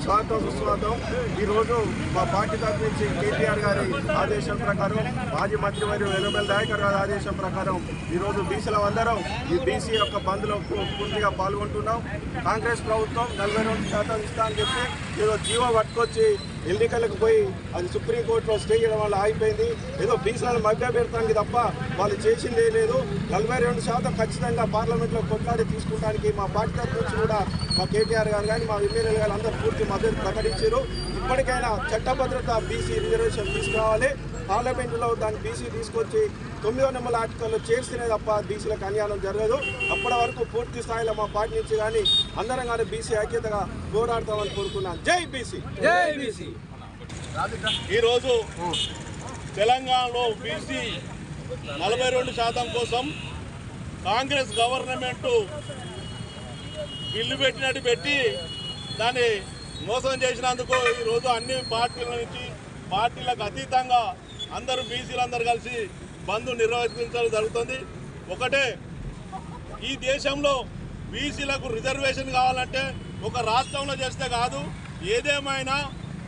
స్వాగతం సుస్వాగతం। ఈరోజు మా పార్టీ తరఫు నుంచి కేటీఆర్ గారి ఆదేశం ప్రకారం, మాజీ మంత్రివర్యులు వెల్లువెల్లి దయాకర్ గారి ఆదేశం ప్రకారం ఈరోజు బీసీల అందరం ఈ బీసీ యొక్క బంద్లో పూర్తిగా పాల్గొంటున్నాం। కాంగ్రెస్ ప్రభుత్వం 42% ఇస్తా అని చెప్పి ఏదో జీవో పట్టుకొచ్చి ఎన్నికలకు పోయి అది సుప్రీంకోర్టులో స్టే చేయడం వల్ల ఆగిపోయింది। ఏదో బీసీలను మభ్య పెడతానికి తప్ప వాళ్ళు చేసిందే లేదు। 42% ఖచ్చితంగా పార్లమెంట్లో కొట్లాడి తీసుకుంటానికి మా పార్టీ తరఫు నుంచి కూడా మా కేటీఆర్ గారు కానీ మా ఎమ్మెల్యేలు గారు అందరూ పూర్తి మద్దతు ప్రకటించారు। ఇప్పటికైనా చట్టభద్రత బీసీ రిజర్వేషన్ తీసుకురావాలి। పార్లమెంటులో దాన్ని బీసీ తీసుకొచ్చి 9వ నెంబర్ ఆర్టికల్లో చేస్తేనే తప్ప బీసీలకు అన్యాయం జరగదు। అప్పటి వరకు పూర్తి స్థాయిలో మా పార్టీ నుంచి కానీ అందరం కానీ బీసీ ఐక్యతగా పోరాడతామని కోరుకున్నాను। జై బీసీ, జై బీసీ। ఈరోజు తెలంగాణలో బీసీ 42% కోసం కాంగ్రెస్ గవర్నమెంట్ బిల్లు పెట్టినట్టు పెట్టి దాన్ని మోసం చేసినందుకు ఈరోజు అన్ని పార్టీల నుంచి పార్టీలకు అతీతంగా అందరూ బీసీలందరూ కలిసి బంద్ నిర్వహించడం జరుగుతుంది। ఒకటే, ఈ దేశంలో బీసీలకు రిజర్వేషన్ కావాలంటే ఒక రాష్ట్రంలో చేస్తే కాదు, ఏదేమైనా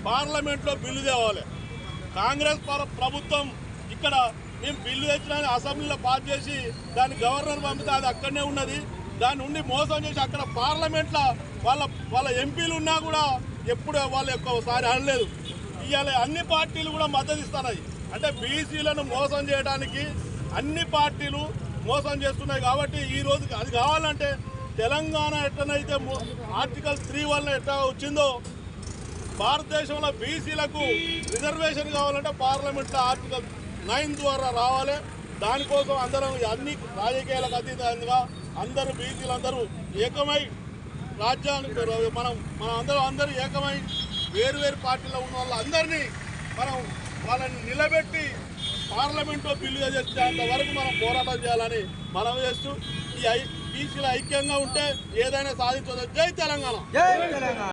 పార్లమెంట్లో బిల్లు తేవాలి। కాంగ్రెస్ ప్రభుత్వం ఇక్కడ మేము బిల్లు తెచ్చినా అసెంబ్లీలో పాస్ చేసి దాన్ని గవర్నర్ పంపితే అది అక్కడనే ఉన్నది। దాని నుండి మోసం చేసి అక్కడ పార్లమెంట్లో వాళ్ళ ఎంపీలు ఉన్నా కూడా ఎప్పుడు వాళ్ళు ఒక్కసారి అనలేదు। ఇవాళ అన్ని పార్టీలు కూడా మద్దతు ఇస్తున్నాయి। అంటే బీసీలను మోసం చేయడానికి అన్ని పార్టీలు మోసం చేస్తున్నాయి। కాబట్టి ఈ రోజు అది కావాలంటే తెలంగాణ ఎట్లనైతే ఆర్టికల్ 3 వల్ల ఎట్లా వచ్చిందో భారతదేశంలో బీసీలకు రిజర్వేషన్ కావాలంటే పార్లమెంట్లో ఆర్టికల్ 9 ద్వారా రావాలి। దానికోసం అందరం అన్ని రాజకీయాలకు అతీతంగా అందరూ బీసీలందరూ ఏకమై రాజ్యాన్ని అందరూ ఏకమై వేరు పార్టీలో ఉన్న వాళ్ళందరినీ వాళ్ళని నిలబెట్టి పార్లమెంట్లో బిల్లుగా చేసేంత వరకు మనం పోరాటం చేయాలని మనం చేస్తూ ఈ బీసీల ఐక్యంగా ఉంటే ఏదైనా సాధించవచ్చు। జై తెలంగాణ, జై తెలంగాణ।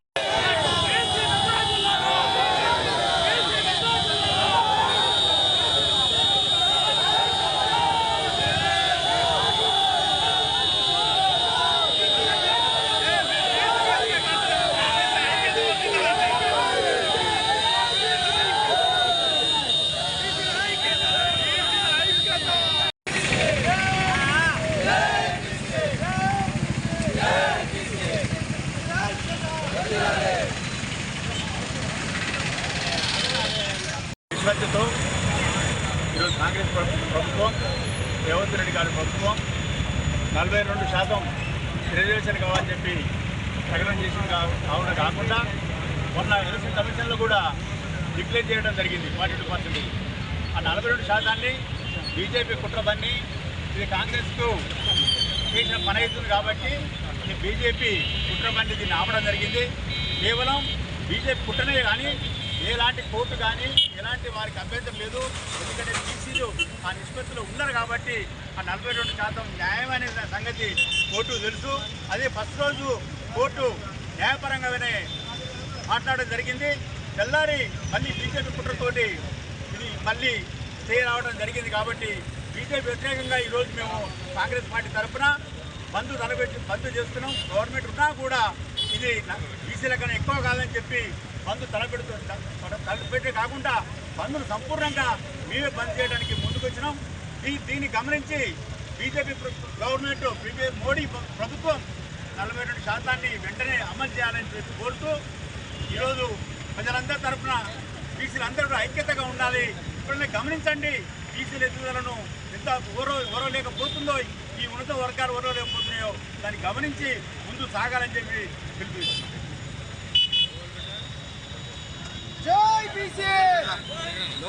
నిష్పత్తితో ఈరోజు కాంగ్రెస్ ప్రభుత్వం, రేవంత్ రెడ్డి గారి ప్రభుత్వం 42% రిజర్వేషన్ కావాలని చెప్పి ప్రకటన చేసిన కాకుండా మొన్న ఎలక్షన్ కమిషన్లో కూడా డిక్లేర్ చేయడం జరిగింది 42%। ఆ 42% బీజేపీ కుట్రబన్ని ఇది కాంగ్రెస్కు చేసిన పని అవుతుంది కాబట్టి ఈ బీజేపీ కుట్రబన్ని దీన్ని ఆపడం జరిగింది। కేవలం బీజేపీ కుట్రనే కానీ ఎలాంటి కోర్టు కానీ ఎలాంటి వారికి అభ్యంతరం లేదు। ఎందుకంటే బీసీలు ఆ నిష్పత్తిలో ఉన్నారు కాబట్టి ఆ 42% న్యాయమైన సంగతి కోర్టు తెలుసు। అదే ఫస్ట్ రోజు కోర్టు న్యాయపరంగానే మాట్లాడడం జరిగింది. తెల్లారి మళ్ళీ బీజేపీ కుట్రతోటి ఇది మళ్ళీ స్టే రావడం జరిగింది. కాబట్టి బీజేపీ వ్యతిరేకంగా ఈరోజు మేము కాంగ్రెస్ పార్టీ తరఫున బంద్ చేస్తున్నాం. గవర్నమెంట్ ఉన్నా కూడా ఇది బీసీల కన్నా ఎక్కువ కాదని చెప్పి బంద్ తలపెట్టే కాకుండా బంద్ను సంపూర్ణంగా మేమే బంద్ చేయడానికి ముందుకొచ్చినాం. దీన్ని గమనించి బీజేపీ గవర్నమెంట్ మోడీ ప్రభుత్వం 42% వెంటనే అమలు చేయాలని చెప్పి కోరుతూ ఈరోజు ప్రజలందరి తరఫున బీసీలందరూ ఐక్యతగా ఉండాలి. ఇప్పుడనే గమనించండి బీసీల ఎదుగుదలను ఎంత ఓరవలేకపోతుందో, ఈ ఉన్నత వర్గాలు ఓరవలేకపోతున్నాయో దాన్ని గమనించి ముందు సాగాలని చెప్పి పిలుపునిస్తున్నాం. జై బీసీ.